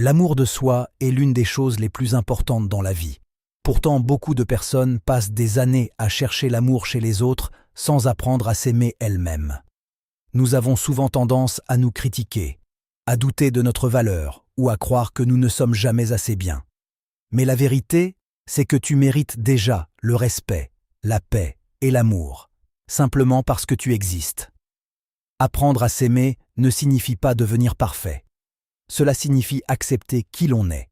L'amour de soi est l'une des choses les plus importantes dans la vie. Pourtant, beaucoup de personnes passent des années à chercher l'amour chez les autres sans apprendre à s'aimer elles-mêmes. Nous avons souvent tendance à nous critiquer, à douter de notre valeur ou à croire que nous ne sommes jamais assez bien. Mais la vérité, c'est que tu mérites déjà le respect, la paix et l'amour, simplement parce que tu existes. Apprendre à s'aimer ne signifie pas devenir parfait. Cela signifie accepter qui l'on est,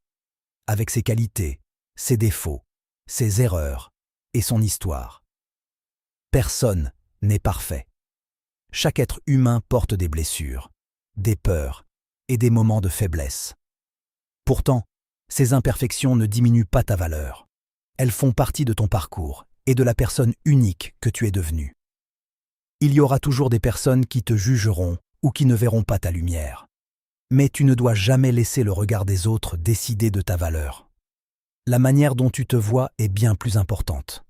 avec ses qualités, ses défauts, ses erreurs et son histoire. Personne n'est parfait. Chaque être humain porte des blessures, des peurs et des moments de faiblesse. Pourtant, ces imperfections ne diminuent pas ta valeur. Elles font partie de ton parcours et de la personne unique que tu es devenue. Il y aura toujours des personnes qui te jugeront ou qui ne verront pas ta lumière. Mais tu ne dois jamais laisser le regard des autres décider de ta valeur. La manière dont tu te vois est bien plus importante.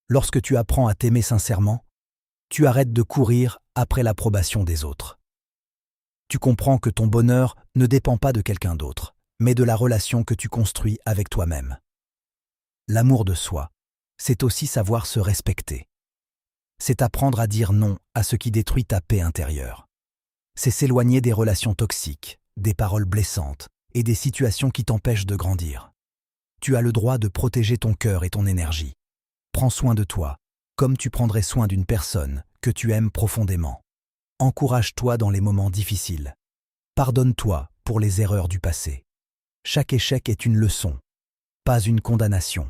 Lorsque tu apprends à t'aimer sincèrement, tu arrêtes de courir après l'approbation des autres. Tu comprends que ton bonheur ne dépend pas de quelqu'un d'autre, mais de la relation que tu construis avec toi-même. L'amour de soi, c'est aussi savoir se respecter. C'est apprendre à dire non à ce qui détruit ta paix intérieure. C'est s'éloigner des relations toxiques, des paroles blessantes et des situations qui t'empêchent de grandir. Tu as le droit de protéger ton cœur et ton énergie. Prends soin de toi, comme tu prendrais soin d'une personne que tu aimes profondément. Encourage-toi dans les moments difficiles. Pardonne-toi pour les erreurs du passé. Chaque échec est une leçon, pas une condamnation.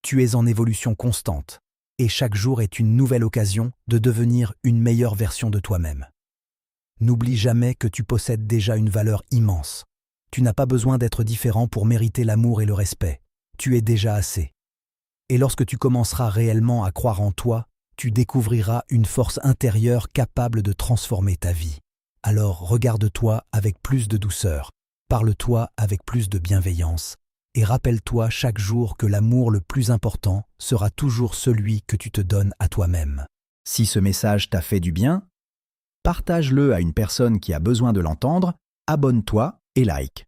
Tu es en évolution constante, et chaque jour est une nouvelle occasion de devenir une meilleure version de toi-même. N'oublie jamais que tu possèdes déjà une valeur immense. Tu n'as pas besoin d'être différent pour mériter l'amour et le respect. Tu es déjà assez. Et lorsque tu commenceras réellement à croire en toi, tu découvriras une force intérieure capable de transformer ta vie. Alors regarde-toi avec plus de douceur, parle-toi avec plus de bienveillance, et rappelle-toi chaque jour que l'amour le plus important sera toujours celui que tu te donnes à toi-même. Si ce message t'a fait du bien, partage-le à une personne qui a besoin de l'entendre, abonne-toi et like.